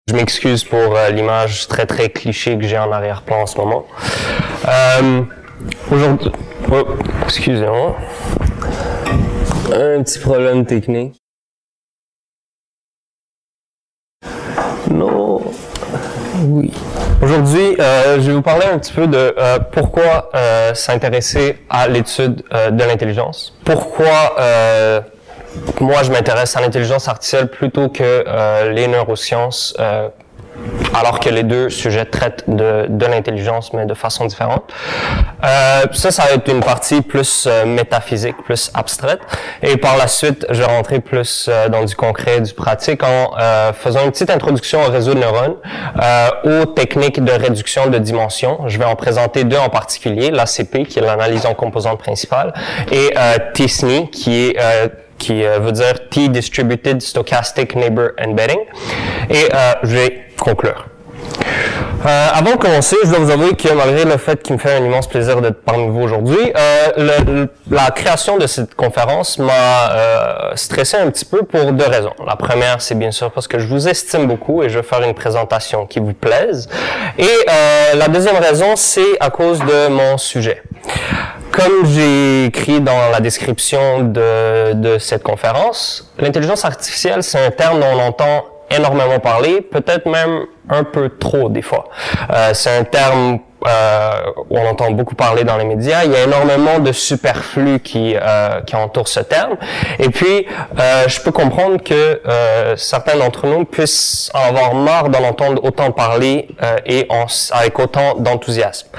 Je m'excuse pour l'image très cliché que j'ai en arrière-plan en ce moment. Aujourd'hui, excusez-moi, un petit problème technique. Non. Oui. Aujourd'hui, je vais vous parler un petit peu de pourquoi s'intéresser à l'étude de l'intelligence. Pourquoi moi je m'intéresse à l'intelligence artificielle plutôt que les neurosciences, alors que les deux sujets traitent de l'intelligence, mais de façon différente. Ça va être une partie plus métaphysique, plus abstraite. Et par la suite, je vais rentrer plus dans du concret, du pratique, en faisant une petite introduction au réseau de neurones, aux techniques de réduction de dimension. Je vais en présenter deux en particulier, l'ACP, qui est l'analyse en composantes principales, et TSNE, qui veut dire T-Distributed Stochastic Neighbor Embedding. Et je vais conclure. Avant de commencer, je dois vous avouer que malgré le fait qu'il me fait un immense plaisir d'être parmi vous aujourd'hui, la création de cette conférence m'a stressé un petit peu pour deux raisons. La première, c'est bien sûr parce que je vous estime beaucoup et je veux faire une présentation qui vous plaise. Et la deuxième raison, c'est à cause de mon sujet. Comme j'ai écrit dans la description de cette conférence, l'intelligence artificielle, c'est un terme dont on entend énormément parler, peut-être même un peu trop des fois. C'est un terme où on entend beaucoup parler dans les médias. Il y a énormément de superflu qui entoure ce terme. Et puis, je peux comprendre que certains d'entre nous puissent en avoir marre d'en entendre autant parler avec autant d'enthousiasme.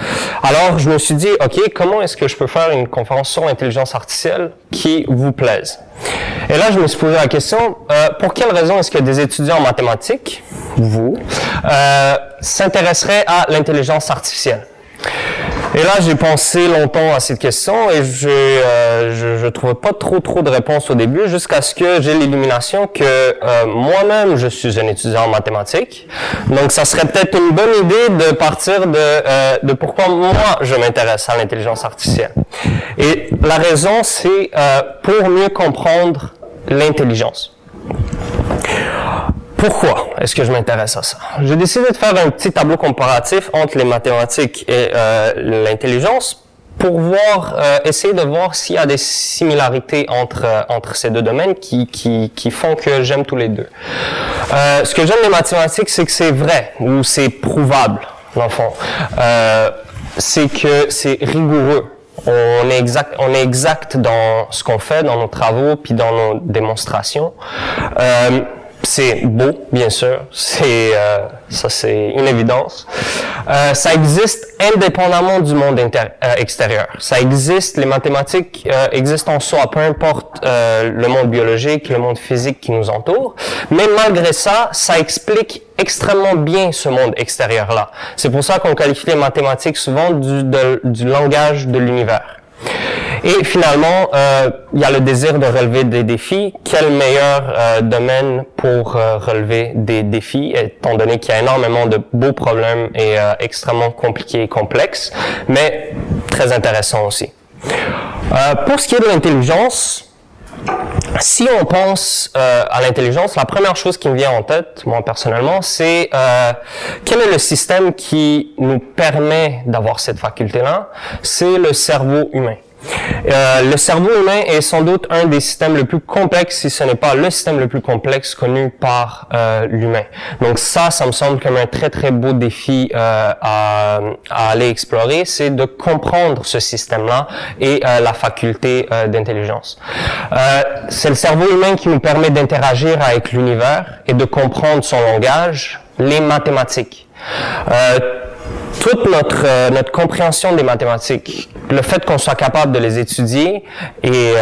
Alors, je me suis dit, OK, comment est-ce que je peux faire une conférence sur l'intelligence artificielle qui vous plaise? Et là, je me suis posé la question, pour quelle raison est-ce que des étudiants en mathématiques, vous, s'intéresseraient à l'intelligence artificielle? Et là, j'ai pensé longtemps à cette question et je trouvais pas trop de réponses au début jusqu'à ce que j'ai l'illumination que moi-même, je suis un étudiant en mathématiques. Donc, ça serait peut-être une bonne idée de partir de pourquoi moi, je m'intéresse à l'intelligence artificielle. Et la raison, c'est pour mieux comprendre l'intelligence. Pourquoi est-ce que je m'intéresse à ça? J'ai décidé de faire un petit tableau comparatif entre les mathématiques et l'intelligence pour essayer de voir s'il y a des similarités entre ces deux domaines qui font que j'aime tous les deux. Ce que j'aime des mathématiques, c'est que c'est vrai ou c'est prouvable, dans le fond. C'est que c'est rigoureux. On est exact dans ce qu'on fait, dans nos travaux, puis dans nos démonstrations. C'est beau, bien sûr. Ça, c'est une évidence. Ça existe indépendamment du monde extérieur. Ça existe, les mathématiques existent en soi, peu importe le monde biologique, le monde physique qui nous entoure. Mais malgré ça, ça explique extrêmement bien ce monde extérieur-là. C'est pour ça qu'on qualifie les mathématiques souvent du langage de l'univers. Et finalement, il y a le désir de relever des défis. Quel meilleur domaine pour relever des défis, étant donné qu'il y a énormément de beaux problèmes et extrêmement compliqués et complexes, mais très intéressants aussi. Pour ce qui est de l'intelligence, si on pense à l'intelligence, la première chose qui me vient en tête, moi personnellement, c'est quel est le système qui nous permet d'avoir cette faculté-là? C'est le cerveau humain. Le cerveau humain est sans doute un des systèmes les plus complexes, si ce n'est pas le système le plus complexe connu par l'humain. Donc ça me semble comme un très beau défi à aller explorer, c'est de comprendre ce système-là et la faculté d'intelligence. C'est le cerveau humain qui nous permet d'interagir avec l'univers et de comprendre son langage, les mathématiques. Toute notre compréhension des mathématiques, le fait qu'on soit capable de les étudier et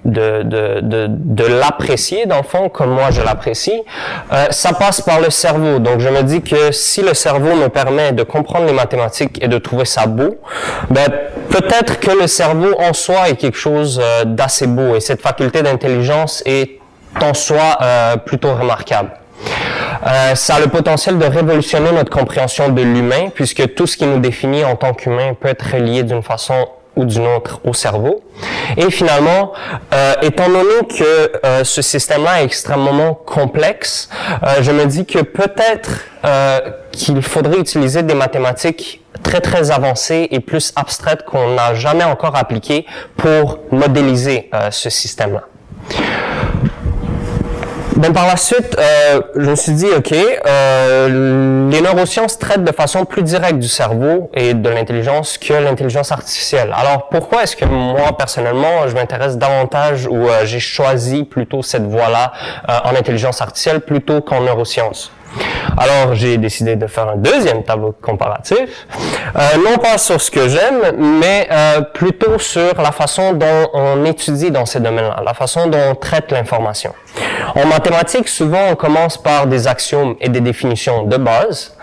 de l'apprécier, dans le fond, comme moi je l'apprécie, ça passe par le cerveau. Donc je me dis que si le cerveau me permet de comprendre les mathématiques et de trouver ça beau, ben peut-être que le cerveau en soi est quelque chose d'assez beau et cette faculté d'intelligence est en soi plutôt remarquable. Ça a le potentiel de révolutionner notre compréhension de l'humain, puisque tout ce qui nous définit en tant qu'humain peut être relié d'une façon ou d'une autre au cerveau. Et finalement, étant donné que ce système-là est extrêmement complexe, je me dis que peut-être qu'il faudrait utiliser des mathématiques très avancées et plus abstraites qu'on n'a jamais encore appliquées pour modéliser ce système-là. Ben, par la suite, je me suis dit, OK, les neurosciences traitent de façon plus directe du cerveau et de l'intelligence que l'intelligence artificielle. Alors, pourquoi est-ce que moi, personnellement, je m'intéresse davantage ou j'ai choisi plutôt cette voie-là en intelligence artificielle plutôt qu'en neurosciences? Alors, j'ai décidé de faire un deuxième tableau comparatif, non pas sur ce que j'aime, mais plutôt sur la façon dont on étudie dans ces domaines-là, la façon dont on traite l'information. En mathématiques, souvent, on commence par des axiomes et des définitions de base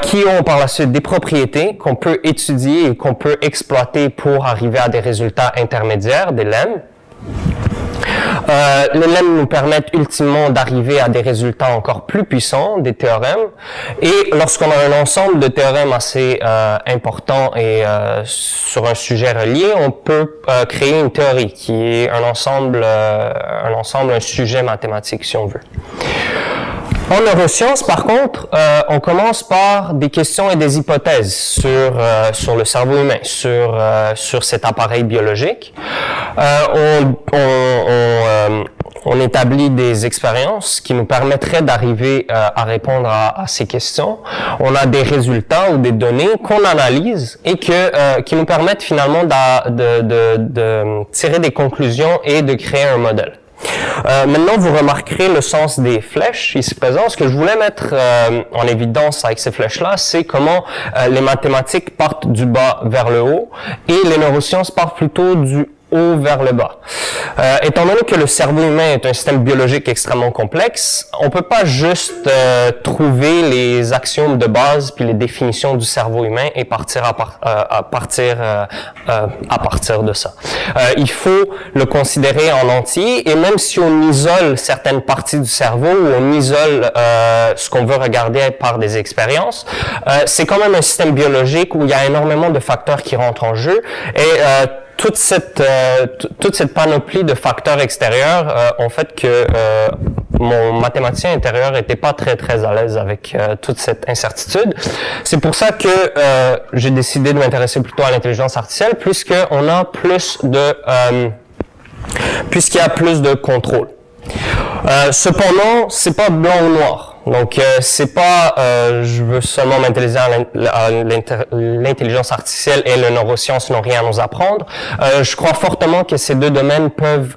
qui ont par la suite des propriétés qu'on peut étudier et qu'on peut exploiter pour arriver à des résultats intermédiaires, des lemmes. Les lemmes nous permettent ultimement d'arriver à des résultats encore plus puissants, des théorèmes. Et lorsqu'on a un ensemble de théorèmes assez importants et sur un sujet relié, on peut créer une théorie qui est un sujet mathématique si on veut. En neurosciences, par contre, on commence par des questions et des hypothèses sur le cerveau humain, sur cet appareil biologique. On établit des expériences qui nous permettraient d'arriver à répondre à ces questions. On a des résultats ou des données qu'on analyse et qui nous permettent finalement de tirer des conclusions et de créer un modèle. Maintenant, vous remarquerez le sens des flèches ici présent. Ce que je voulais mettre en évidence avec ces flèches-là, c'est comment les mathématiques partent du bas vers le haut et les neurosciences partent plutôt du haut vers le bas. Étant donné que le cerveau humain est un système biologique extrêmement complexe, on peut pas juste trouver les axiomes de base puis les définitions du cerveau humain et partir à partir de ça. Il faut le considérer en entier et même si on isole certaines parties du cerveau ou on isole ce qu'on veut regarder par des expériences, c'est quand même un système biologique où il y a énormément de facteurs qui rentrent en jeu et toute cette panoplie de facteurs extérieurs ont fait que mon mathématicien intérieur était pas très à l'aise avec toute cette incertitude. C'est pour ça que j'ai décidé de m'intéresser plutôt à l'intelligence artificielle puisqu'il y a plus de contrôle. Cependant, c'est pas blanc ou noir. Donc, c'est pas je veux seulement m'intéresser à l'intelligence artificielle et les neurosciences n'ont rien à nous apprendre. Je crois fortement que ces deux domaines peuvent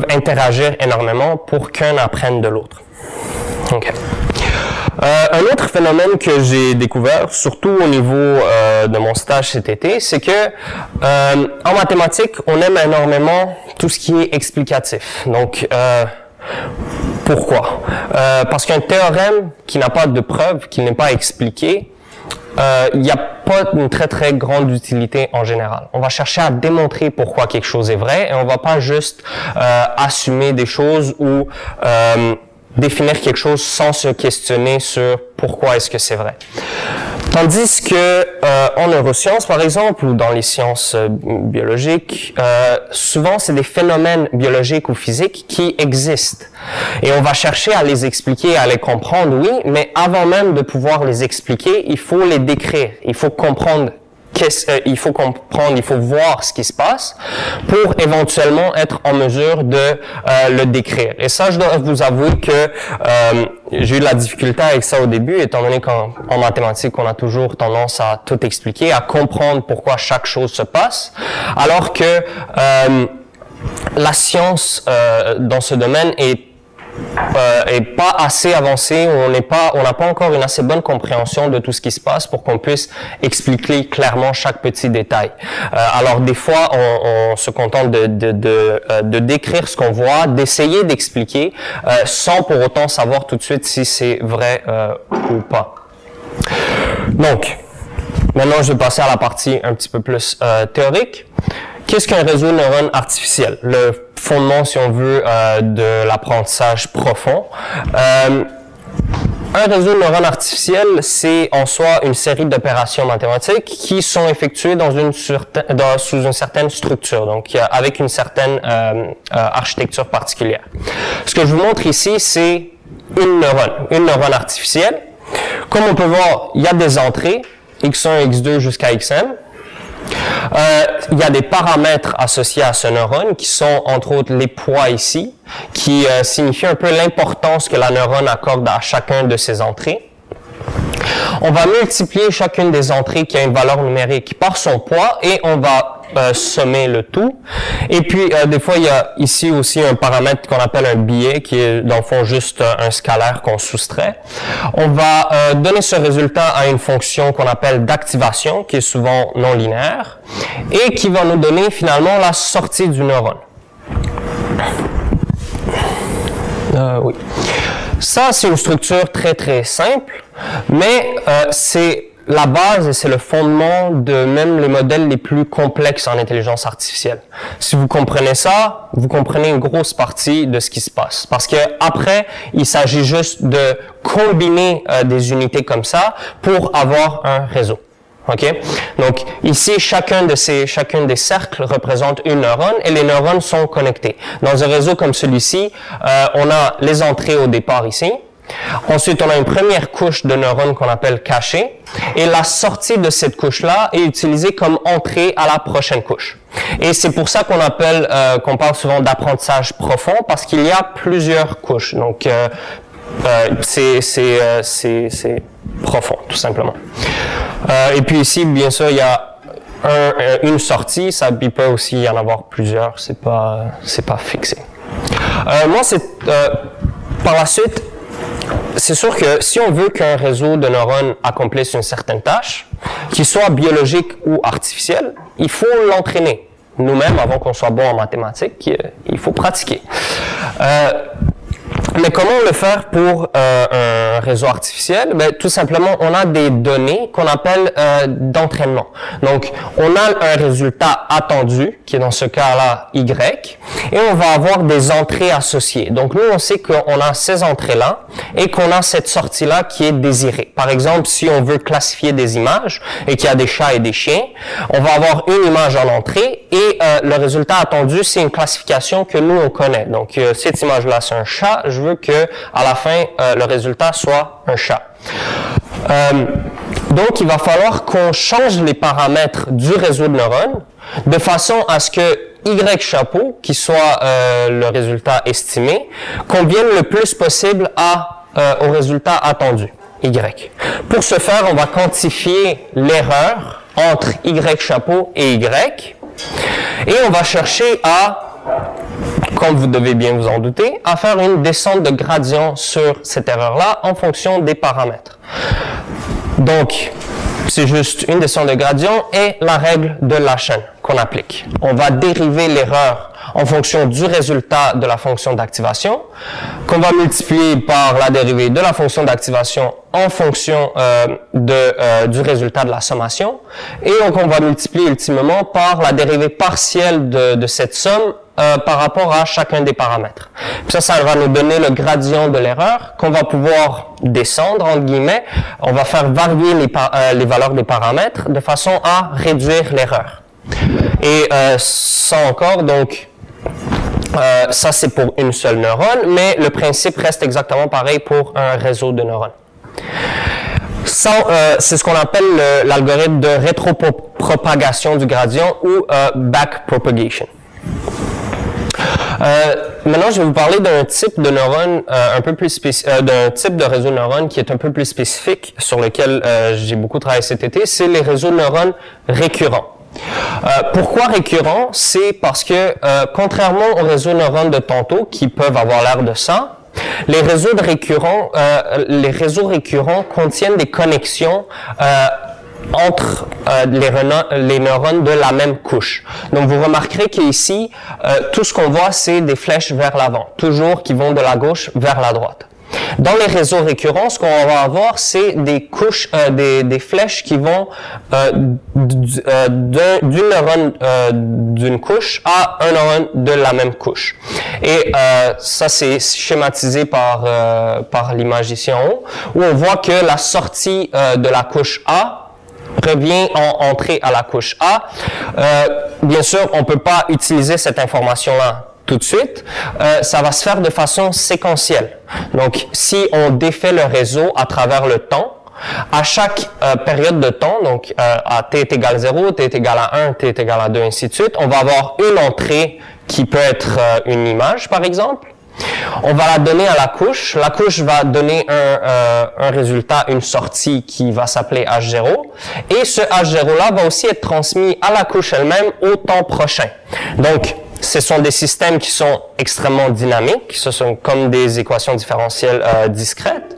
interagir énormément pour qu'un apprenne de l'autre. Okay. Un autre phénomène que j'ai découvert, surtout au niveau de mon stage cet été, c'est que en mathématiques, on aime énormément tout ce qui est explicatif. Donc, pourquoi? Parce qu'un théorème qui n'a pas de preuve, qui n'est pas expliqué, il n'y a pas une très grande utilité en général. On va chercher à démontrer pourquoi quelque chose est vrai et on va pas juste assumer des choses ou définir quelque chose sans se questionner sur pourquoi est-ce que c'est vrai. Tandis que en neurosciences, par exemple, ou dans les sciences biologiques, souvent c'est des phénomènes biologiques ou physiques qui existent. Et on va chercher à les expliquer, à les comprendre, oui, mais avant même de pouvoir les expliquer, il faut les décrire, il faut comprendre. Il faut voir ce qui se passe pour éventuellement être en mesure de le décrire. Et ça, je dois vous avouer que j'ai eu de la difficulté avec ça au début, étant donné qu'en mathématiques, on a toujours tendance à tout expliquer, à comprendre pourquoi chaque chose se passe, alors que la science dans ce domaine est pas assez avancé, on n'a pas encore une assez bonne compréhension de tout ce qui se passe pour qu'on puisse expliquer clairement chaque petit détail. Alors des fois, on se contente de décrire ce qu'on voit, d'essayer d'expliquer, sans pour autant savoir tout de suite si c'est vrai ou pas. Donc, maintenant je vais passer à la partie un petit peu plus théorique. Qu'est-ce qu'un réseau de neurones artificiel? Le fondement, si on veut, de l'apprentissage profond. Un réseau de neurones artificiels, c'est en soi une série d'opérations mathématiques qui sont effectuées sous une certaine structure, donc avec une certaine architecture particulière. Ce que je vous montre ici, c'est une neurone artificielle. Comme on peut voir, il y a des entrées, x1, x2 jusqu'à xm. Il y a des paramètres associés à ce neurone qui sont entre autres les poids ici, qui signifient un peu l'importance que la neurone accorde à chacun de ces entrées. On va multiplier chacune des entrées qui a une valeur numérique par son poids et on va sommer le tout. Et puis, des fois, il y a ici aussi un paramètre qu'on appelle un biais, qui est dans le fond juste un scalaire qu'on soustrait. On va donner ce résultat à une fonction qu'on appelle d'activation, qui est souvent non linéaire, et qui va nous donner finalement la sortie du neurone. Oui. Ça, c'est une structure très, très simple, mais c'est la base et c'est le fondement de même les modèles les plus complexes en intelligence artificielle. Si vous comprenez ça, vous comprenez une grosse partie de ce qui se passe. Parce que après, il s'agit juste de combiner des unités comme ça pour avoir un réseau. OK? Donc, ici, chacune des cercles représente une neurone et les neurones sont connectés. Dans un réseau comme celui-ci, on a les entrées au départ ici. Ensuite, on a une première couche de neurones qu'on appelle cachée et la sortie de cette couche-là est utilisée comme entrée à la prochaine couche. Et c'est pour ça qu'on parle souvent d'apprentissage profond parce qu'il y a plusieurs couches. Donc, c'est profond, tout simplement. Et puis ici, bien sûr, il y a une sortie. Il peut aussi y en avoir plusieurs. C'est pas fixé. Par la suite, c'est sûr que si on veut qu'un réseau de neurones accomplisse une certaine tâche, qu'il soit biologique ou artificiel, il faut l'entraîner. Nous-mêmes, avant qu'on soit bon en mathématiques, il faut pratiquer. Mais comment le faire pour un réseau artificiel? Ben, tout simplement, on a des données qu'on appelle d'entraînement. Donc, on a un résultat attendu, qui est dans ce cas-là Y, et on va avoir des entrées associées. Donc, nous, on sait qu'on a ces entrées-là et qu'on a cette sortie-là qui est désirée. Par exemple, si on veut classifier des images et qu'il y a des chats et des chiens, on va avoir une image en entrée et le résultat attendu, c'est une classification que nous, on connaît. Donc, cette image-là, c'est un chat. Je veux que à la fin, le résultat soit un chat. Donc, il va falloir qu'on change les paramètres du réseau de neurones de façon à ce que Y chapeau, qui soit le résultat estimé, convienne le plus possible au résultat attendu, Y. Pour ce faire, on va quantifier l'erreur entre Y chapeau et Y et on va chercher comme vous devez bien vous en douter, à faire une descente de gradient sur cette erreur-là en fonction des paramètres. Donc, c'est juste une descente de gradient et la règle de la chaîne qu'on applique. On va dériver l'erreur en fonction du résultat de la fonction d'activation, qu'on va multiplier par la dérivée de la fonction d'activation en fonction du résultat de la sommation, et donc on va multiplier ultimement par la dérivée partielle de cette somme par rapport à chacun des paramètres. Puis ça va nous donner le gradient de l'erreur qu'on va pouvoir descendre, entre guillemets. On va faire varier les valeurs des paramètres de façon à réduire l'erreur. Et ça encore, donc, ça c'est pour une seule neurone, mais le principe reste exactement pareil pour un réseau de neurones. C'est ce qu'on appelle l'algorithme de rétropropagation du gradient ou backpropagation. Maintenant, je vais vous parler d'un type de neurone d'un type de réseau de neurones qui est un peu plus spécifique, sur lequel j'ai beaucoup travaillé cet été, c'est les réseaux de neurones récurrents. Pourquoi récurrents? C'est parce que, contrairement aux réseaux de neurones de tantôt, qui peuvent avoir l'air de ça, les réseaux récurrents contiennent des connexions entre les neurones de la même couche. Donc, vous remarquerez qu'ici, tout ce qu'on voit, c'est des flèches vers l'avant, toujours qui vont de la gauche vers la droite. Dans les réseaux récurrents, ce qu'on va avoir, c'est des couches, des flèches qui vont d'une neurone d'une couche à un neurone de la même couche. Et ça, c'est schématisé par l'image ici en haut, où on voit que la sortie de la couche A revient en entrée à la couche A. Bien sûr, on peut pas utiliser cette information-là tout de suite. Ça va se faire de façon séquentielle. Donc, si on défait le réseau à travers le temps, à chaque période de temps, donc à t est égal à 0, t est égal à 1, t est égal à 2, ainsi de suite, on va avoir une entrée qui peut être une image, par exemple. On va la donner à la couche va donner un résultat, une sortie qui va s'appeler H0, et ce H0-là va aussi être transmis à la couche elle-même au temps prochain. Donc, ce sont des systèmes qui sont extrêmement dynamiques, ce sont comme des équations différentielles discrètes.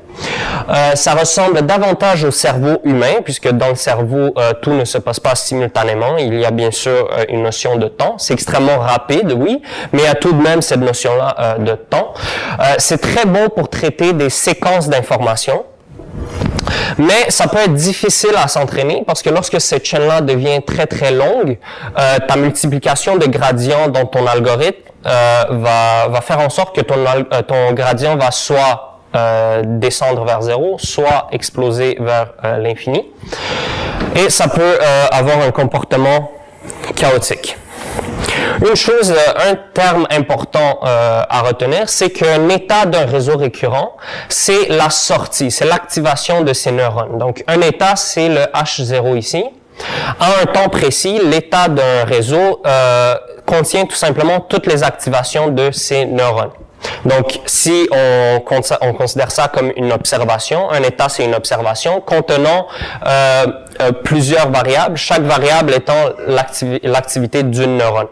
Ça ressemble davantage au cerveau humain, puisque dans le cerveau, tout ne se passe pas simultanément. Il y a bien sûr une notion de temps. C'est extrêmement rapide, oui, mais il y a tout de même cette notion-là de temps. C'est très bon pour traiter des séquences d'informations. Mais ça peut être difficile à s'entraîner parce que lorsque cette chaîne-là devient très très longue, ta multiplication de gradients dans ton algorithme va faire en sorte que ton gradient va soit descendre vers 0, soit exploser vers l'infini. Et ça peut avoir un comportement chaotique. Une chose, un terme important à retenir, c'est qu'un état d'un réseau récurrent, c'est la sortie, c'est l'activation de ces neurones. Donc, un état, c'est le H0 ici. À un temps précis, l'état d'un réseau contient tout simplement toutes les activations de ces neurones. Donc, si on considère ça comme une observation, un état, c'est une observation contenant plusieurs variables, chaque variable étant l'activité d'une neurone.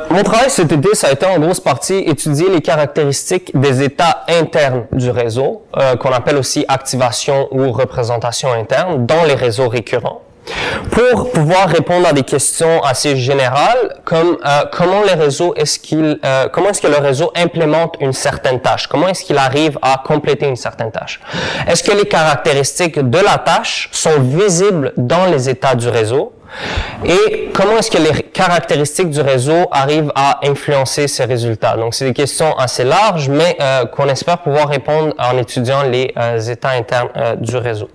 Mon travail cet été, ça a été en grosse partie étudier les caractéristiques des états internes du réseau, qu'on appelle aussi activation ou représentation interne, dans les réseaux récurrents, pour pouvoir répondre à des questions assez générales, comme comment que le réseau implémente une certaine tâche, comment est-ce qu'il arrive à compléter une certaine tâche. Est-ce que les caractéristiques de la tâche sont visibles dans les états du réseau? Et comment est-ce que les caractéristiques du réseau arrivent à influencer ces résultats? Donc, c'est des questions assez larges, mais qu'on espère pouvoir répondre en étudiant les états internes du réseau.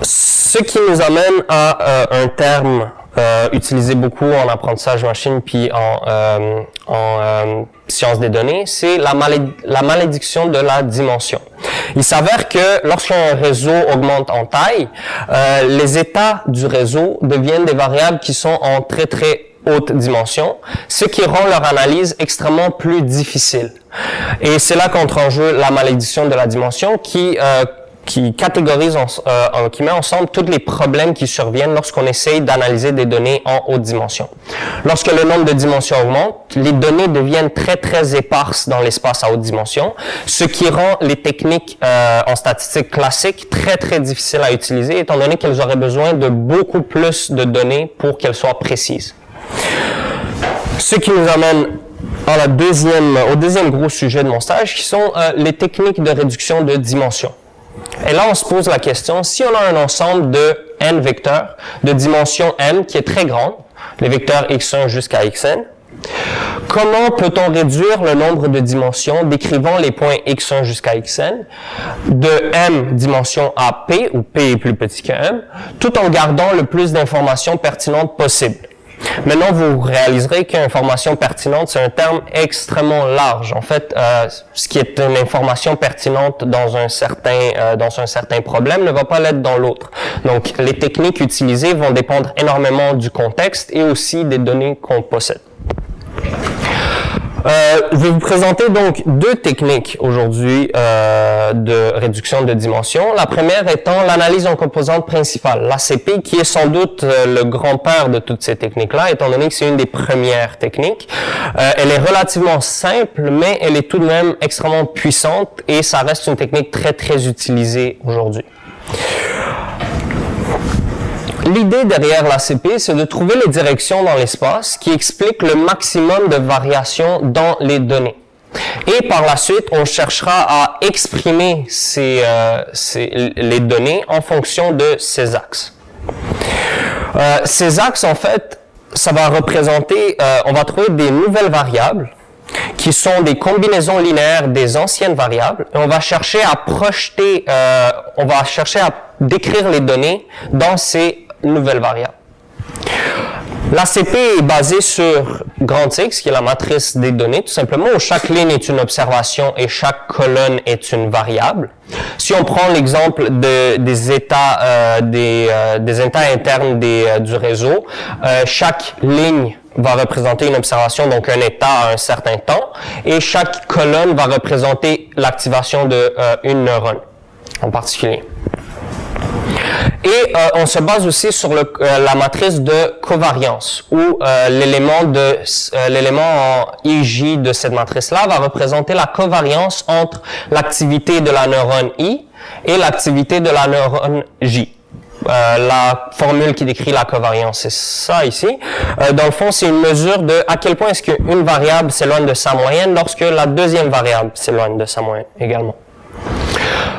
Ce qui nous amène à un terme utilisé beaucoup en apprentissage machine puis en sciences des données, c'est la malédiction de la dimension. Il s'avère que lorsqu'un réseau augmente en taille, les états du réseau deviennent des variables qui sont en très très haute dimension, ce qui rend leur analyse extrêmement plus difficile. Et c'est là qu'entre en jeu la malédiction de la dimension qui catégorise, qui met ensemble tous les problèmes qui surviennent lorsqu'on essaye d'analyser des données en haute dimension. Lorsque le nombre de dimensions augmente, les données deviennent très très éparses dans l'espace à haute dimension, ce qui rend les techniques en statistique classique très très difficiles à utiliser, étant donné qu'elles auraient besoin de beaucoup plus de données pour qu'elles soient précises. Ce qui nous amène au deuxième gros sujet de mon stage, qui sont les techniques de réduction de dimension. Et là, on se pose la question, si on a un ensemble de n vecteurs de dimension m qui est très grande, les vecteurs x1 jusqu'à xn, comment peut-on réduire le nombre de dimensions décrivant les points x1 jusqu'à xn de m dimension à p, où p est plus petit que m, tout en gardant le plus d'informations pertinentes possible? Maintenant, vous réaliserez qu'information pertinente, c'est un terme extrêmement large. En fait, ce qui est une information pertinente dans un certain problème ne va pas l'être dans l'autre. Donc, les techniques utilisées vont dépendre énormément du contexte et aussi des données qu'on possède. Je vais vous présenter donc deux techniques aujourd'hui de réduction de dimension. La première étant l'analyse en composantes principales, l'ACP, qui est sans doute le grand-père de toutes ces techniques-là, étant donné que c'est une des premières techniques. Elle est relativement simple, mais elle est tout de même extrêmement puissante et ça reste une technique très très utilisée aujourd'hui. L'idée derrière l'ACP, c'est de trouver les directions dans l'espace qui expliquent le maximum de variations dans les données. Et par la suite, on cherchera à exprimer les données en fonction de ces axes. Ces axes, en fait, ça va représenter, on va trouver des nouvelles variables qui sont des combinaisons linéaires des anciennes variables. Et on va chercher à projeter, on va chercher à décrire les données dans ces nouvelles variables. L'ACP est basée sur grand X, qui est la matrice des données, tout simplement, où chaque ligne est une observation et chaque colonne est une variable. Si on prend l'exemple des états internes du réseau, chaque ligne va représenter une observation, donc un état à un certain temps, et chaque colonne va représenter l'activation d'une neurone en particulier. Et on se base aussi sur la matrice de covariance, où l'élément en IJ de cette matrice-là va représenter la covariance entre l'activité de la neurone I et l'activité de la neurone J. La formule qui décrit la covariance, c'est ça ici. Dans le fond, c'est une mesure de à quel point est-ce qu'une variable s'éloigne de sa moyenne lorsque la deuxième variable s'éloigne de sa moyenne également.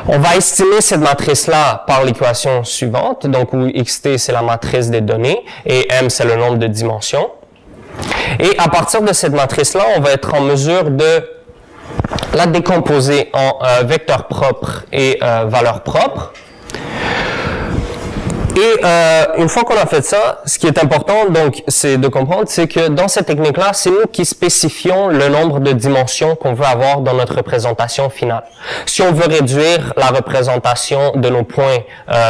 On va estimer cette matrice-là par l'équation suivante, donc où xt c'est la matrice des données et m c'est le nombre de dimensions. Et à partir de cette matrice-là, on va être en mesure de la décomposer en vecteurs propres et valeurs propres. Et une fois qu'on a fait ça, ce qui est important, donc, c'est de comprendre, c'est que dans cette technique-là, c'est nous qui spécifions le nombre de dimensions qu'on veut avoir dans notre représentation finale. Si on veut réduire la représentation de nos points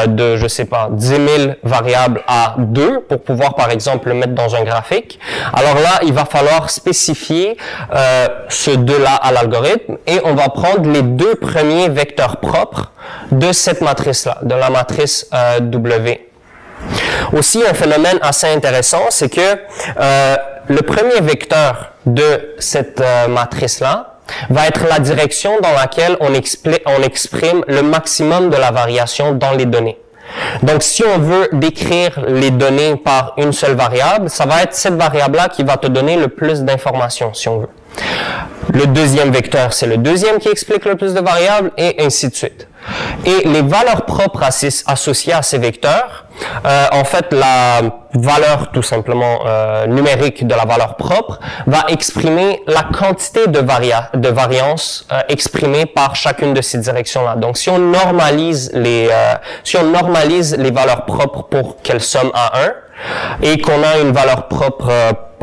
de, je sais pas, 10 000 variables à 2 pour pouvoir, par exemple, le mettre dans un graphique, alors là, il va falloir spécifier ce 2-là à l'algorithme et on va prendre les deux premiers vecteurs propres de cette matrice-là, de la matrice W. Aussi, un phénomène assez intéressant, c'est que le premier vecteur de cette matrice-là va être la direction dans laquelle on exprime le maximum de la variation dans les données. Donc, si on veut décrire les données par une seule variable, ça va être cette variable-là qui va te donner le plus d'informations, si on veut. Le deuxième vecteur, c'est le deuxième qui explique le plus de variables, et ainsi de suite. Et les valeurs propres associées à ces vecteurs, en fait, la valeur tout simplement numérique de la valeur propre va exprimer la quantité de variance exprimée par chacune de ces directions-là. Donc, si on normalise les valeurs propres pour qu'elles somment à 1 et qu'on a une valeur propre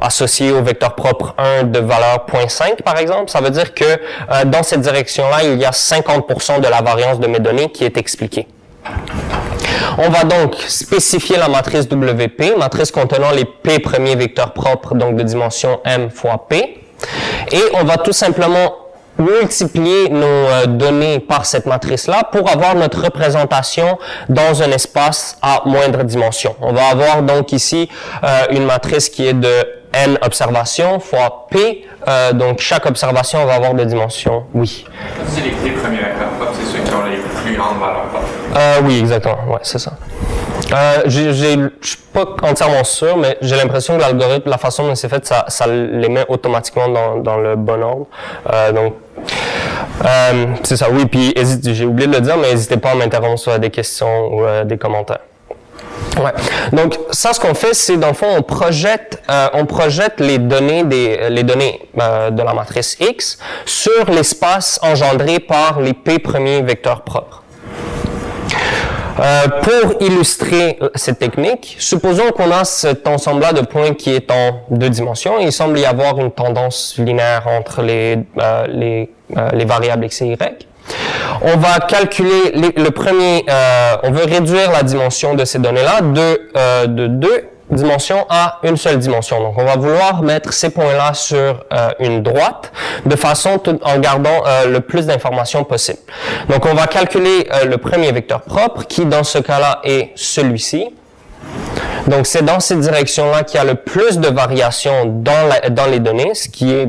associé au vecteur propre 1 de valeur 0.5 par exemple, ça veut dire que dans cette direction-là, il y a 50% de la variance de mes données qui est expliquée. On va donc spécifier la matrice WP, matrice contenant les P premiers vecteurs propres, donc de dimension M fois P, et on va tout simplement multiplier nos données par cette matrice-là pour avoir notre représentation dans un espace à moindre dimension. On va avoir donc ici une matrice qui est de n observations fois p, donc chaque observation va avoir des dimensions, oui. C'est les premiers vecteurs propres, c'est ceux qui ont les plus grandes valeurs propres. Oui, exactement, ouais, c'est ça. Je suis pas entièrement sûr, mais j'ai l'impression que l'algorithme, la façon dont c'est fait, ça les met automatiquement dans le bon ordre. Donc, c'est ça, oui, puis j'ai oublié de le dire, mais n'hésitez pas à m'interrompre sur des questions ou des commentaires. Ouais. Donc, ça, ce qu'on fait, c'est, dans le fond, on projette les données de la matrice X sur l'espace engendré par les P premiers vecteurs propres. Pour illustrer cette technique, supposons qu'on a cet ensemble-là de points qui est en deux dimensions. Il semble y avoir une tendance linéaire entre les variables x et y. On va calculer le premier, on veut réduire la dimension de ces données-là de deux dimensions à une seule dimension. Donc, on va vouloir mettre ces points-là sur une droite de façon en gardant le plus d'informations possible. Donc, on va calculer le premier vecteur propre qui, dans ce cas-là, est celui-ci. Donc, c'est dans cette direction-là qu'il y a le plus de variations dans les données, ce qui est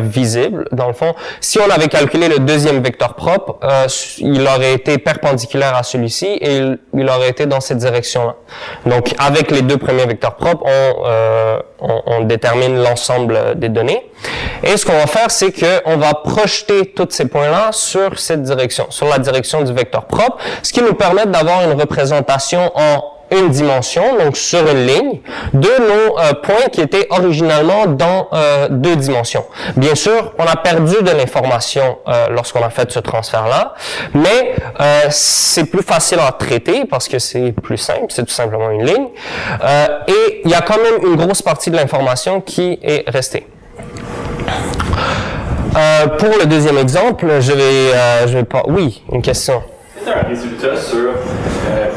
visible. Dans le fond, si on avait calculé le deuxième vecteur propre, il aurait été perpendiculaire à celui-ci et il aurait été dans cette direction-là. Donc, avec les deux premiers vecteurs propres, on détermine l'ensemble des données. Et ce qu'on va faire, c'est qu'on va projeter tous ces points-là sur cette direction, sur la direction du vecteur propre, ce qui nous permet d'avoir une représentation en une dimension, donc sur une ligne, de nos points qui étaient originalement dans deux dimensions. Bien sûr, on a perdu de l'information lorsqu'on a fait ce transfert-là, mais c'est plus facile à traiter parce que c'est plus simple, c'est tout simplement une ligne. Et il y a quand même une grosse partie de l'information qui est restée. Pour le deuxième exemple, je vais pas... Oui, une question. C'est un résultat sur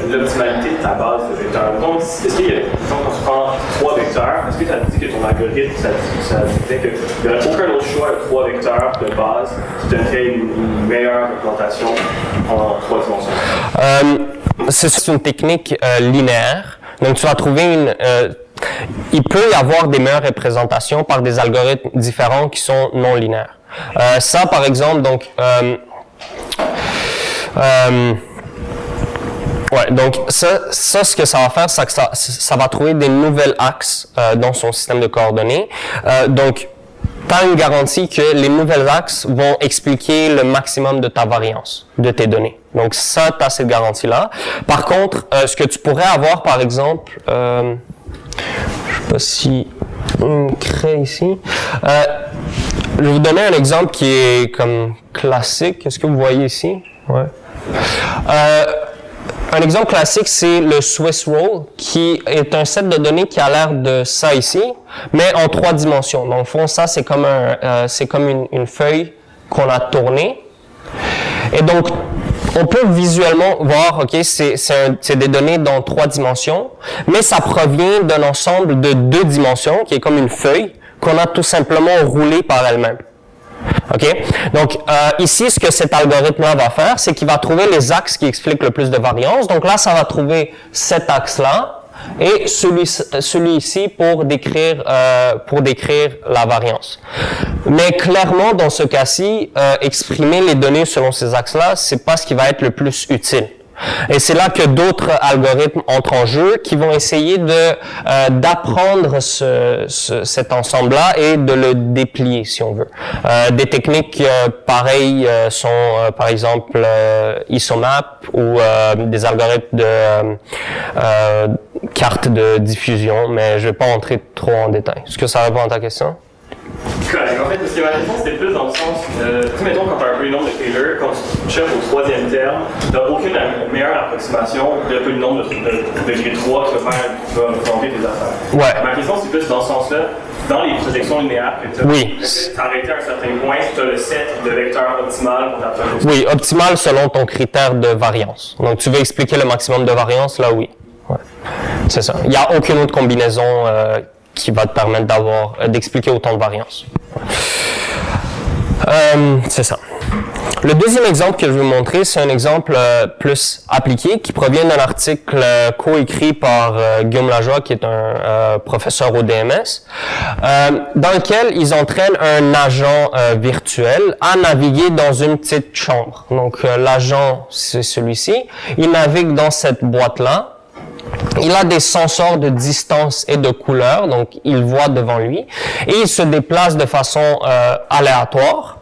l'optimalité de ta base de vecteurs. Donc, est-ce qu'il y a, quand tu prends 3 vecteurs, est-ce que tu as dit que ton algorithme, ça disait qu'il n'y aurait aucun autre choix de 3 vecteurs de base qui donnerait une meilleure représentation en 3 dimensions? C'est une technique linéaire. Donc, tu vas trouver il peut y avoir des meilleures représentations par des algorithmes différents qui sont non linéaires. Ça, par exemple, donc... donc ce que ça va faire, c'est que ça va trouver des nouvelles axes dans son système de coordonnées. Donc, tu as une garantie que les nouvelles axes vont expliquer le maximum de ta variance de tes données. Donc, ça, tu as cette garantie-là. Par contre, ce que tu pourrais avoir, par exemple, je ne sais pas si on crée ici. Je vais vous donner un exemple qui est comme classique. Est-ce que vous voyez ici? Ouais. Un exemple classique, c'est le Swiss Roll, qui est un set de données qui a l'air de ça ici, mais en 3 dimensions. Dans le fond, ça, c'est comme une feuille qu'on a tournée. Et donc, on peut visuellement voir, OK, c'est des données dans 3 dimensions, mais ça provient d'un ensemble de 2 dimensions, qui est comme une feuille, qu'on a tout simplement roulée par elle-même. OK? Donc, ici, ce que cet algorithme-là va faire, c'est qu'il va trouver les axes qui expliquent le plus de variance. Donc là, ça va trouver cet axe-là et celui-ci pour décrire la variance. Mais clairement, dans ce cas-ci, exprimer les données selon ces axes-là, c'est pas ce qui va être le plus utile. Et c'est là que d'autres algorithmes entrent en jeu qui vont essayer d'apprendre cet ensemble-là et de le déplier, si on veut. Des techniques pareilles sont, par exemple, ISOMAP ou des algorithmes de cartes de diffusion, mais je vais pas entrer trop en détail. Est-ce que ça répond à ta question? Correct. En fait, parce que ma réponse, c'était plus dans le sens, tu mettons, quand tu as un polynomial de Taylor, quand tu cherches au 3e terme, tu n'as aucune meilleure approximation de polynomial de degré 3 qui va représenter tes affaires. Ouais. Ma question, c'est plus dans ce sens-là, dans les projections linéaires que tu as, oui. Arrêté à un certain point, tu as le set de vecteurs optimal pour ta projection. Oui, optimal selon ton critère de variance. Donc, tu veux expliquer le maximum de variance, là, oui. Ouais. C'est ça. Il n'y a aucune autre combinaison qui va te permettre d'expliquer autant de variance. C'est ça. Le deuxième exemple que je vais vous montrer, c'est un exemple plus appliqué qui provient d'un article coécrit par Guillaume Lajoie, qui est un professeur au DMS, dans lequel ils entraînent un agent virtuel à naviguer dans une petite chambre. Donc, l'agent, c'est celui-ci. Il navigue dans cette boîte-là. Il a des sensors de distance et de couleur, donc il voit devant lui, et il se déplace de façon aléatoire.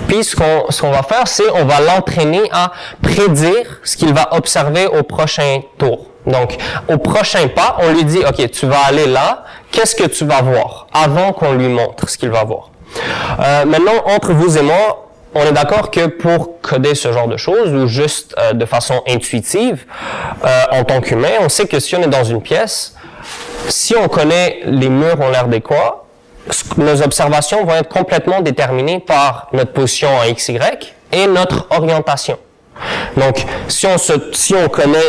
Puis ce qu'on va faire, c'est on va l'entraîner à prédire ce qu'il va observer au prochain tour. Donc, au prochain pas, on lui dit, OK, tu vas aller là, qu'est-ce que tu vas voir? Avant qu'on lui montre ce qu'il va voir. Maintenant, entre vous et moi, on est d'accord que pour coder ce genre de choses, ou juste de façon intuitive, en tant qu'humain, on sait que si on est dans une pièce, si on connaît les murs ont l'air de quoi, nos observations vont être complètement déterminées par notre position en XY et notre orientation. Donc, si on connaît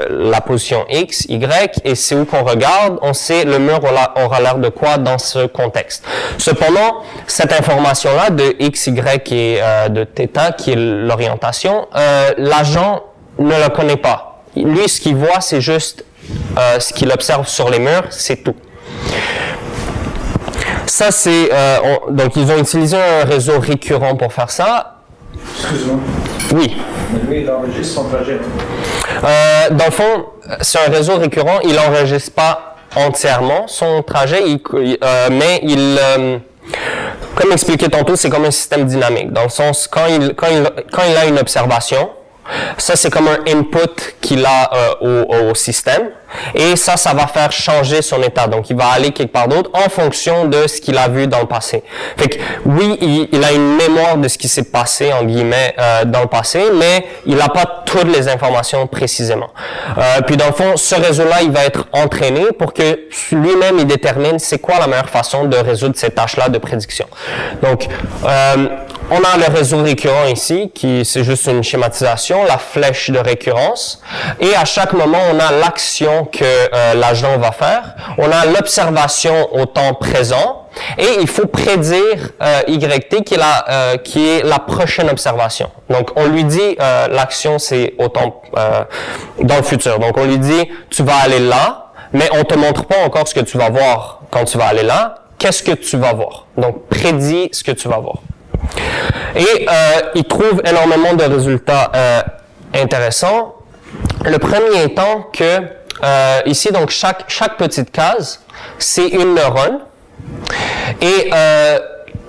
la position X, Y, et c'est où qu'on regarde, on sait le mur aura l'air de quoi dans ce contexte. Cependant, cette information-là de X, Y et de θ, qui est l'orientation, l'agent ne la connaît pas. Lui, ce qu'il voit, c'est juste ce qu'il observe sur les murs, c'est tout. Ça, c'est... donc, ils ont utilisé un réseau récurrent pour faire ça. Excuse-moi. Oui. Mais lui, il enregistre son trajet. Dans le fond, c'est un réseau récurrent. Il n'enregistre pas entièrement son trajet, mais il... comme expliqué tantôt, c'est comme un système dynamique. Dans le sens, quand il a une observation, ça, c'est comme un input qu'il a au système. Et ça va faire changer son état. Donc, il va aller quelque part d'autre en fonction de ce qu'il a vu dans le passé. Fait que, oui, il a une mémoire de ce qui s'est passé, en guillemets, dans le passé, mais il n'a pas toutes les informations précisément. Puis, dans le fond, ce réseau-là, il va être entraîné pour que lui-même, il détermine c'est quoi la meilleure façon de résoudre ces tâches-là de prédiction. Donc, on a le réseau récurrent ici, qui c'est juste une schématisation, la flèche de récurrence. Et à chaque moment, on a l'action que l'agent va faire. On a l'observation au temps présent. Et il faut prédire YT qui est la prochaine observation. Donc, on lui dit, l'action, c'est au temps dans le futur. Donc, on lui dit, tu vas aller là, mais on te montre pas encore ce que tu vas voir quand tu vas aller là. Qu'est-ce que tu vas voir? Donc, prédis ce que tu vas voir. Et il trouve énormément de résultats intéressants. Le premier étant que ici, donc chaque petite case, c'est une neurone. Et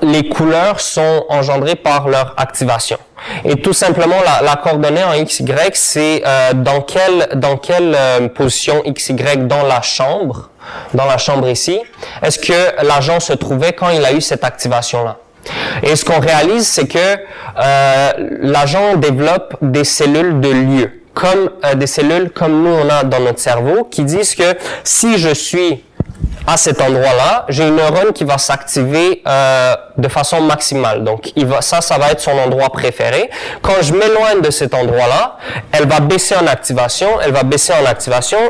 les couleurs sont engendrées par leur activation. Et tout simplement, la coordonnée en XY, c'est dans quelle position XY dans la chambre ici, est-ce que l'agent se trouvait quand il a eu cette activation-là. Et ce qu'on réalise, c'est que l'agent développe des cellules de lieu, comme des cellules comme nous on a dans notre cerveau, qui disent que si je suis à cet endroit-là, j'ai une neurone qui va s'activer de façon maximale. Donc, ça va être son endroit préféré. Quand je m'éloigne de cet endroit-là, elle va baisser en activation,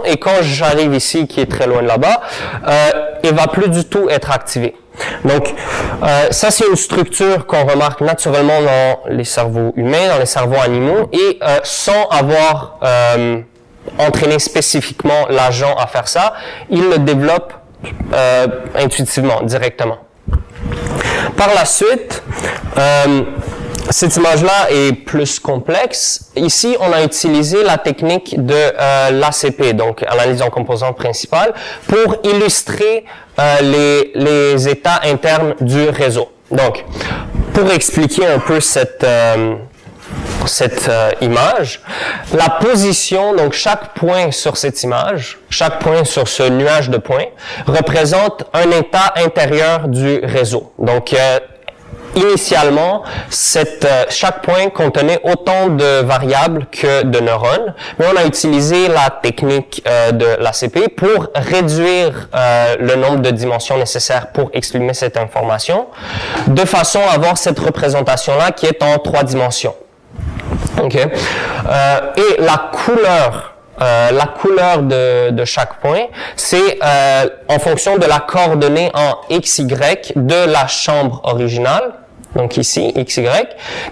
et quand j'arrive ici, qui est très loin de là-bas, elle va plus du tout être activée. Donc, ça, c'est une structure qu'on remarque naturellement dans les cerveaux humains, dans les cerveaux animaux, et sans avoir entraîné spécifiquement l'agent à faire ça, il le développe intuitivement, directement. Par la suite, cette image-là est plus complexe. Ici, on a utilisé la technique de l'ACP, donc analyse en composantes principales, pour illustrer les états internes du réseau. Donc, pour expliquer un peu cette image, la position, donc chaque point sur cette image, chaque point sur ce nuage de points, représente un état intérieur du réseau. Donc, initialement, chaque point contenait autant de variables que de neurones, mais on a utilisé la technique de l'ACP pour réduire le nombre de dimensions nécessaires pour exprimer cette information, de façon à avoir cette représentation-là qui est en 3 dimensions. Okay. Et la couleur de chaque point, c'est en fonction de la coordonnée en XY de la chambre originale, donc ici, XY,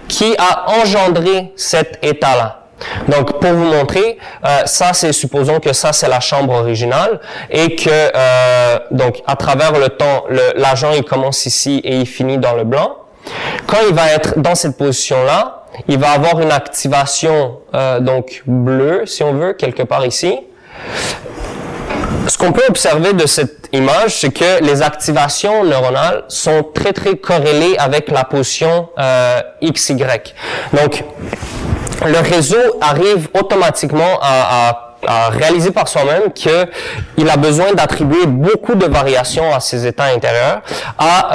qui a engendré cet état-là. Donc, pour vous montrer, ça, supposons que ça, c'est la chambre originale et que, donc, à travers le temps, l'agent, il commence ici et il finit dans le blanc. Quand il va être dans cette position-là, il va avoir une activation donc bleue, si on veut, quelque part ici. Ce qu'on peut observer de cette image, c'est que les activations neuronales sont très, très corrélées avec la position XY. Donc, le réseau arrive automatiquement à réaliser par soi-même qu'il a besoin d'attribuer beaucoup de variations à ses états intérieurs, à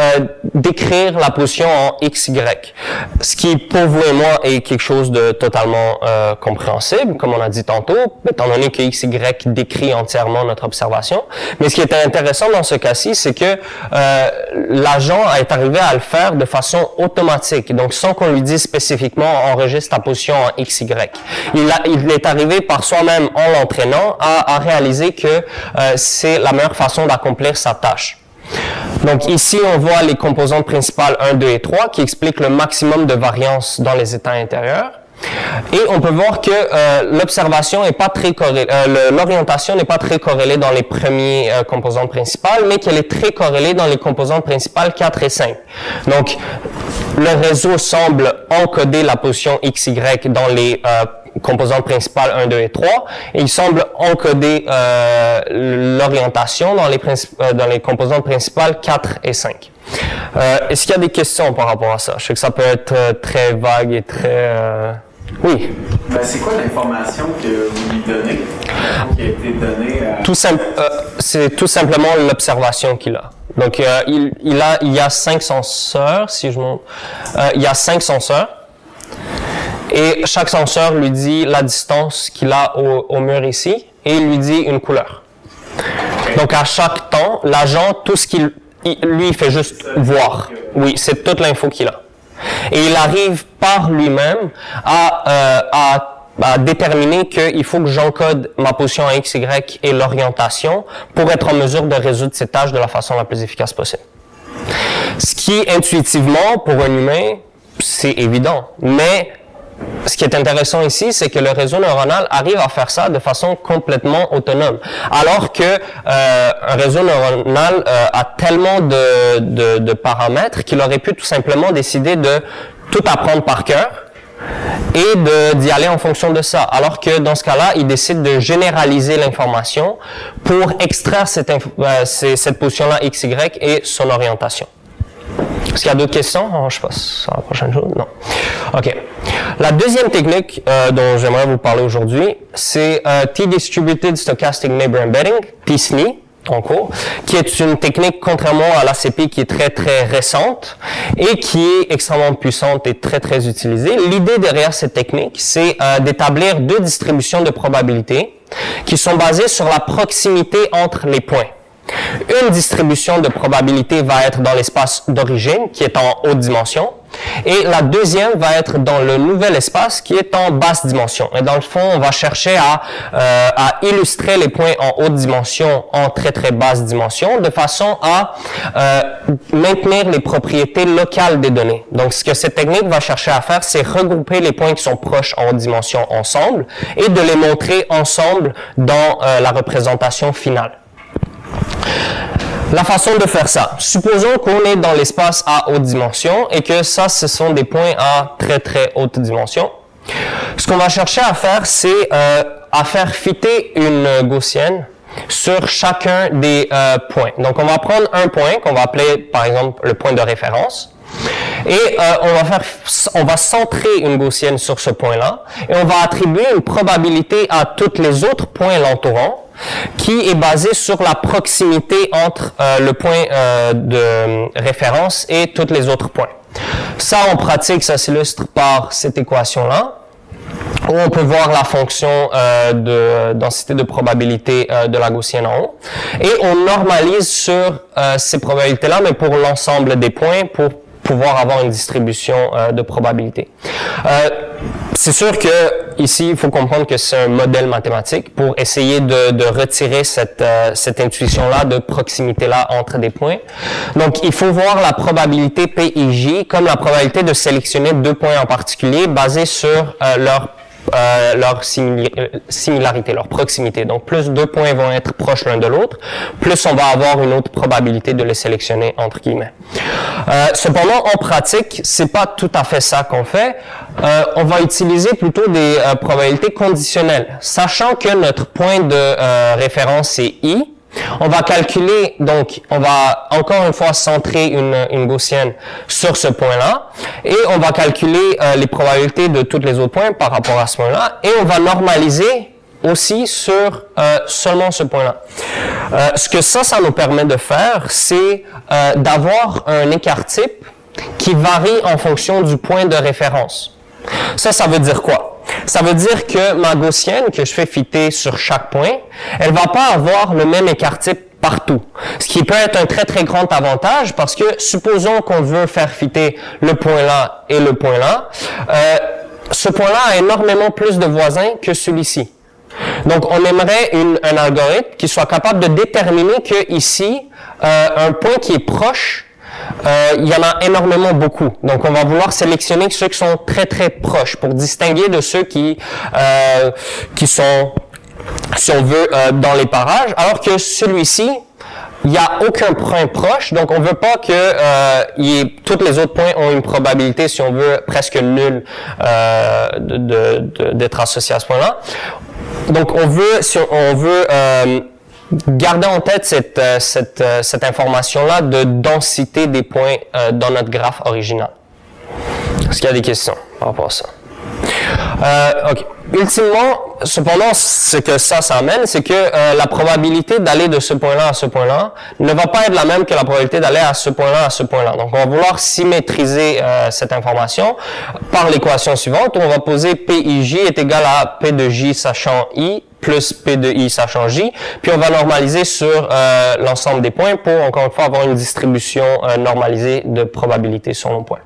décrire la position en XY. Ce qui, pour vous et moi, est quelque chose de totalement compréhensible, comme on a dit tantôt, étant donné que XY décrit entièrement notre observation. Mais ce qui était intéressant dans ce cas-ci, c'est que l'agent est arrivé à le faire de façon automatique, donc sans qu'on lui dise spécifiquement « enregistre ta position en XY ». Il est arrivé par soi-même en l'entraînant à réaliser que c'est la meilleure façon d'accomplir sa tâche. Donc ici, on voit les composantes principales 1, 2 et 3 qui expliquent le maximum de variance dans les états intérieurs. Et on peut voir que l'observation n'est pas très corrélée, l'orientation n'est pas très corrélée dans les premiers composantes principales, mais qu'elle est très corrélée dans les composantes principales 4 et 5. Donc, le réseau semble encoder la position XY dans les composantes principales 1, 2 et 3, et il semble encoder l'orientation dans les composantes principales 4 et 5. Est-ce qu'il y a des questions par rapport à ça? Je sais que ça peut être très vague et très... Oui. Ben, c'est quoi l'information que vous lui donnez, qui a été donnée à... C'est tout simplement l'observation qu'il a. Donc, il y a 5 senseurs, si je montre. Il y a 5 senseurs. Et chaque senseur lui dit la distance qu'il a au mur ici, et il lui dit une couleur. Donc, à chaque temps, l'agent, tout ce qu'il... Lui, il fait juste voir. Oui, c'est toute l'info qu'il a. Et il arrive par lui-même à déterminer qu'il faut que j'encode ma position en X, Y et l'orientation pour être en mesure de résoudre ces tâches de la façon la plus efficace possible. Ce qui, intuitivement, pour un humain, c'est évident. Mais ce qui est intéressant ici, c'est que le réseau neuronal arrive à faire ça de façon complètement autonome. Alors que un réseau neuronal a tellement de paramètres qu'il aurait pu tout simplement décider de tout apprendre par cœur et d'y aller en fonction de ça. Alors que dans ce cas-là, il décide de généraliser l'information pour extraire cette position-là X, Y et son orientation. Est-ce qu'il y a d'autres questions? Je passe à la prochaine chose. Non. OK. La deuxième technique dont j'aimerais vous parler aujourd'hui, c'est T-Distributed Stochastic Neighbor Embedding, TSNE, en cours, qui est une technique, contrairement à l'ACP, qui est très, très récente et qui est extrêmement puissante et très, très utilisée. L'idée derrière cette technique, c'est d'établir 2 distributions de probabilités qui sont basées sur la proximité entre les points. Une distribution de probabilité va être dans l'espace d'origine, qui est en haute dimension, et la deuxième va être dans le nouvel espace, qui est en basse dimension. Et dans le fond, on va chercher à illustrer les points en haute dimension en très très basse dimension, de façon à maintenir les propriétés locales des données. Donc, ce que cette technique va chercher à faire, c'est regrouper les points qui sont proches en haute dimension ensemble, et de les montrer ensemble dans la représentation finale. La façon de faire ça. Supposons qu'on est dans l'espace à haute dimension et que ça, ce sont des points à très très haute dimension. Ce qu'on va chercher à faire, c'est à faire fitter une gaussienne sur chacun des points. Donc, on va prendre un point qu'on va appeler, par exemple, le point de référence. Et on va centrer une gaussienne sur ce point-là et on va attribuer une probabilité à tous les autres points l'entourant qui est basée sur la proximité entre le point de référence et tous les autres points. Ça, en pratique, ça s'illustre par cette équation-là, où on peut voir la fonction de densité de probabilité de la gaussienne en haut. Et on normalise sur ces probabilités-là, mais pour l'ensemble des points, pour pouvoir avoir une distribution de probabilité. C'est sûr que ici, il faut comprendre que c'est un modèle mathématique pour essayer de retirer cette intuition-là de proximité-là entre des points. Donc, il faut voir la probabilité PIJ comme la probabilité de sélectionner 2 points en particulier basés sur leur similarité, leur proximité. Donc, plus 2 points vont être proches l'un de l'autre, plus on va avoir une autre probabilité de les sélectionner, entre guillemets. Cependant, en pratique, c'est pas tout à fait ça qu'on fait. On va utiliser plutôt des probabilités conditionnelles. Sachant que notre point de référence, c'est I, on va calculer, donc, on va encore une fois centrer une gaussienne sur ce point-là, et on va calculer les probabilités de tous les autres points par rapport à ce point-là, et on va normaliser aussi sur seulement ce point-là. Ce que ça nous permet de faire, c'est d'avoir un écart-type qui varie en fonction du point de référence. Ça veut dire quoi? Ça veut dire que ma gaussienne que je fais fitter sur chaque point, elle va pas avoir le même écart-type partout. Ce qui peut être un très très grand avantage parce que supposons qu'on veut faire fitter le point là et le point là, ce point-là a énormément plus de voisins que celui-ci. Donc, on aimerait un algorithme qui soit capable de déterminer que ici, un point qui est proche il y en a énormément beaucoup. Donc, on va vouloir sélectionner ceux qui sont très, très proches pour distinguer de ceux qui sont, si on veut, dans les parages, alors que celui-ci, il n'y a aucun point proche, donc on veut pas que tous les autres points ont une probabilité, si on veut, presque nulle d'être associés à ce point-là. Donc on veut garder en tête cette information-là de densité des points dans notre graphe original. Est-ce qu'il y a des questions par rapport à ça? OK. Ultimement, cependant, ce que ça amène, c'est que la probabilité d'aller de ce point-là à ce point-là ne va pas être la même que la probabilité d'aller à ce point-là à ce point-là. Donc, on va vouloir symétriser cette information par l'équation suivante où on va poser PIJ est égal à P de J sachant I plus P de I sachant J, puis on va normaliser sur l'ensemble des points pour, encore une fois, avoir une distribution normalisée de probabilité sur nos points.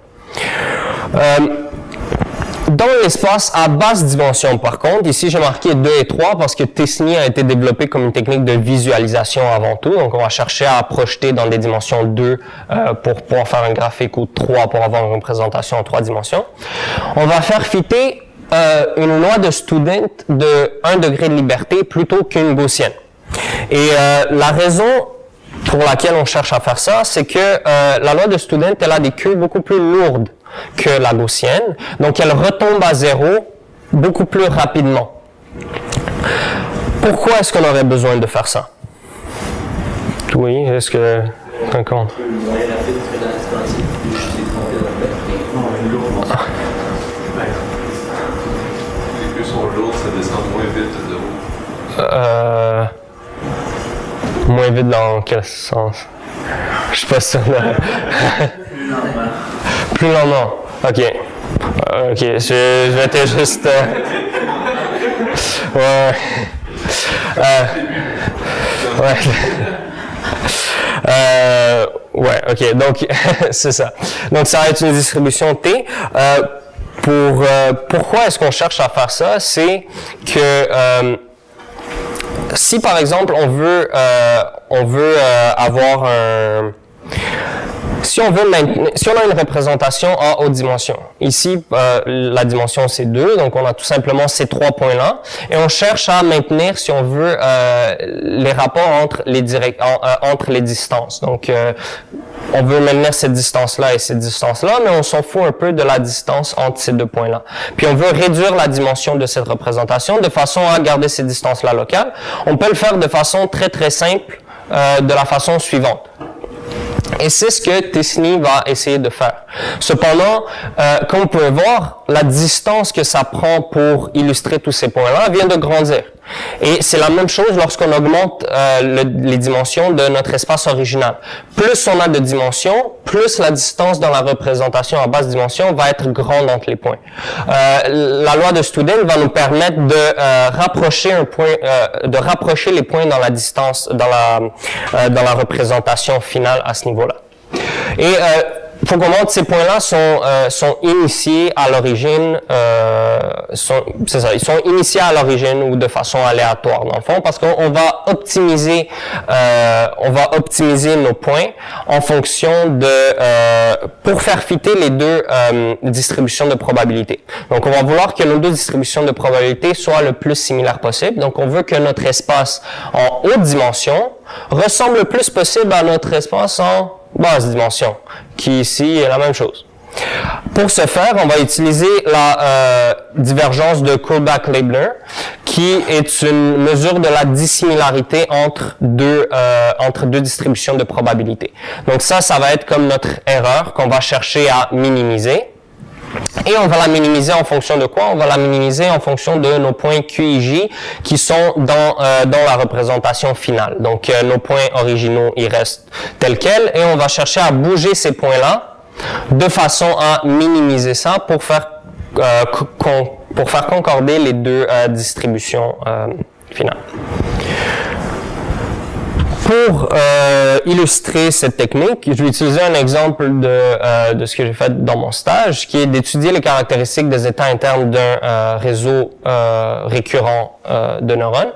Dans l'espace à basse dimension, par contre, ici j'ai marqué 2 et 3 parce que T-SNE a été développé comme une technique de visualisation avant tout. Donc, on va chercher à projeter dans des dimensions 2 pour pouvoir faire un graphique ou 3 pour avoir une représentation en 3 dimensions. On va faire fitter une loi de Student de 1 degré de liberté plutôt qu'une gaussienne. Et la raison pour laquelle on cherche à faire ça, c'est que la loi de Student, elle a des queues beaucoup plus lourdes que la gaussienne, donc elle retombe à zéro beaucoup plus rapidement. Pourquoi est-ce qu'on aurait besoin de faire ça? Oui, est-ce que... D'accord. Les queues sont lourdes, ça descend moins vite de zéro. Moins vite dans quel sens? Je suis pas sûr. Plus lentement. OK. Je vais être juste... ouais. Ouais, OK. Donc, c'est ça. Donc, ça va être une distribution T. Pourquoi est-ce qu'on cherche à faire ça? C'est que... si, par exemple, on veut avoir un... Si on a une représentation en haute dimension, ici, la dimension c'est 2, donc on a tout simplement ces 3 points-là, et on cherche à maintenir, si on veut, les rapports entre les distances. Donc, on veut maintenir cette distance-là et cette distance-là, mais on s'en fout un peu de la distance entre ces 2 points-là. Puis on veut réduire la dimension de cette représentation de façon à garder ces distances-là locales. On peut le faire de façon très très simple, de la façon suivante. Et c'est ce que T-SNE va essayer de faire. Cependant, comme vous pouvez voir, la distance que ça prend pour illustrer tous ces points-là vient de grandir. Et c'est la même chose lorsqu'on augmente les dimensions de notre espace original. Plus on a de dimensions, plus la distance dans la représentation à basse dimension va être grande entre les points. La loi de Student va nous permettre de rapprocher les points dans la distance, dans la représentation finale à ce niveau-là. Et faut comprendre que ces points-là sont initiés à l'origine, ils sont initiés à l'origine ou de façon aléatoire dans le fond, parce qu'on va optimiser nos points en fonction de, pour faire fitter les deux distributions de probabilité. Donc, on va vouloir que nos deux distributions de probabilité soient le plus similaires possible. Donc, on veut que notre espace en haute dimension ressemble le plus possible à notre espace en basse dimension, qui ici est la même chose. Pour ce faire, on va utiliser la divergence de Kullback-Leibler, qui est une mesure de la dissimilarité entre deux distributions de probabilité. Donc ça va être comme notre erreur qu'on va chercher à minimiser. Et on va la minimiser en fonction de quoi? On va la minimiser en fonction de nos points QIJ qui sont dans la représentation finale. Donc, nos points originaux, ils restent tels quels et on va chercher à bouger ces points-là de façon à minimiser ça pour faire concorder les deux distributions finales. Pour illustrer cette technique, je vais utiliser un exemple de ce que j'ai fait dans mon stage, qui est d'étudier les caractéristiques des états internes d'un réseau récurrent de neurones.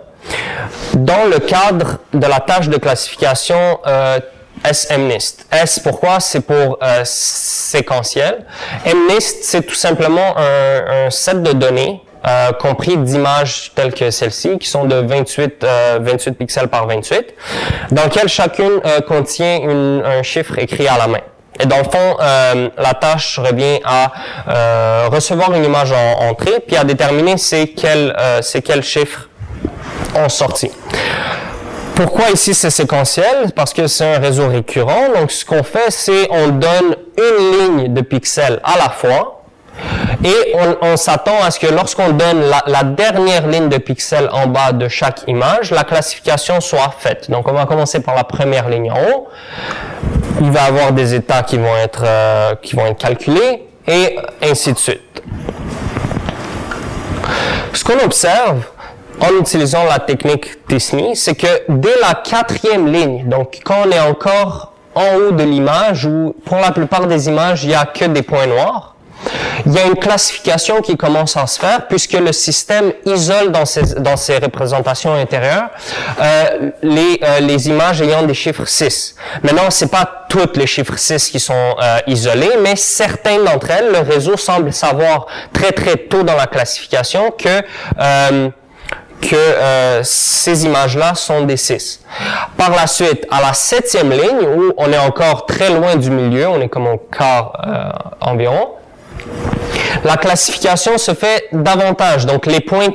Dans le cadre de la tâche de classification SMNIST. S, pourquoi? C'est pour séquentiel. MNIST, c'est tout simplement un set de données compris d'images telles que celle-ci, qui sont de 28 pixels par 28, dans lequel chacune contient un chiffre écrit à la main. Et dans le fond, la tâche revient à recevoir une image en entrée, puis à déterminer c'est quels chiffres ont sorti. Pourquoi ici c'est séquentiel? Parce que c'est un réseau récurrent. Donc ce qu'on fait, c'est on donne une ligne de pixels à la fois, et on s'attend à ce que lorsqu'on donne la dernière ligne de pixels en bas de chaque image, la classification soit faite. Donc on va commencer par la première ligne en haut. Il va y avoir des états qui vont être calculés, et ainsi de suite. Ce qu'on observe en utilisant la technique T-SNE, c'est que dès la 4e ligne, donc quand on est encore en haut de l'image, où pour la plupart des images, il n'y a que des points noirs, il y a une classification qui commence à se faire, puisque le système isole dans ses représentations intérieures les images ayant des chiffres 6. Maintenant, c'est pas toutes les chiffres 6 qui sont isolés, mais certaines d'entre elles, le réseau semble savoir très très tôt dans la classification que ces images-là sont des 6. Par la suite, à la 7e ligne, où on est encore très loin du milieu, on est comme au quart environ, la classification se fait davantage. Donc, les points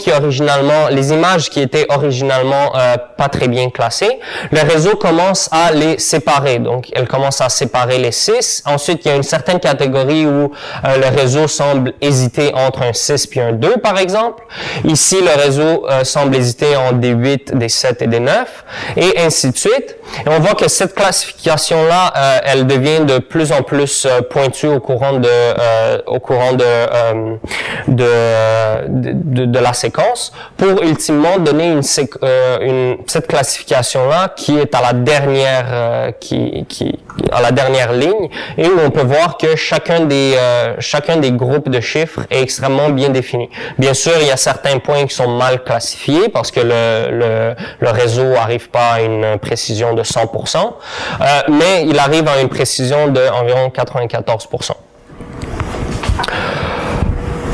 les images qui étaient originalement pas très bien classées, le réseau commence à les séparer. Donc, elle commence à séparer les 6. Ensuite, il y a une certaine catégorie où le réseau semble hésiter entre un 6 puis un 2, par exemple. Ici, le réseau semble hésiter entre des 8, des 7 et des 9, et ainsi de suite. Et on voit que cette classification-là, elle devient de plus en plus pointue au courant de la séquence, pour ultimement donner cette classification-là qui est à la dernière à la dernière ligne, et où on peut voir que chacun des groupes de chiffres est extrêmement bien défini. Bien sûr, il y a certains points qui sont mal classifiés parce que le réseau arrive pas à une précision de 100%, mais il arrive à une précision de environ 94%.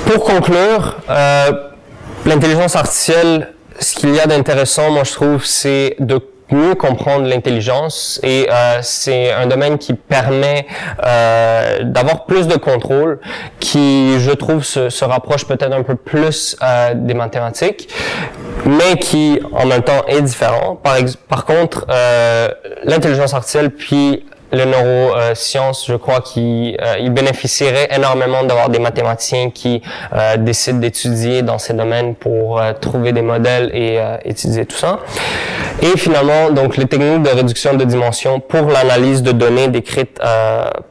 Pour conclure, l'intelligence artificielle, ce qu'il y a d'intéressant, moi je trouve, c'est de mieux comprendre l'intelligence, et c'est un domaine qui permet d'avoir plus de contrôle, qui, je trouve, se rapproche peut-être un peu plus des mathématiques, mais qui, en même temps, est différent. Par contre, l'intelligence artificielle puis les neurosciences, je crois qu'ils bénéficieraient énormément d'avoir des mathématiciens qui décident d'étudier dans ces domaines pour trouver des modèles et étudier tout ça. Et finalement, donc, les techniques de réduction de dimension pour l'analyse de données décrites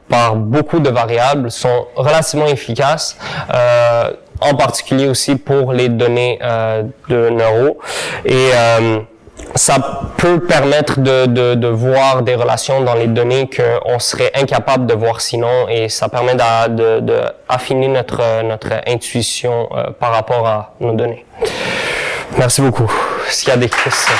par beaucoup de variables sont relativement efficaces, en particulier aussi pour les données de neuro. Et ça peut permettre de voir des relations dans les données qu'on serait incapable de voir sinon, et ça permet d'affiner notre intuition par rapport à nos données. Merci beaucoup. Est-ce qu'il y a des questions?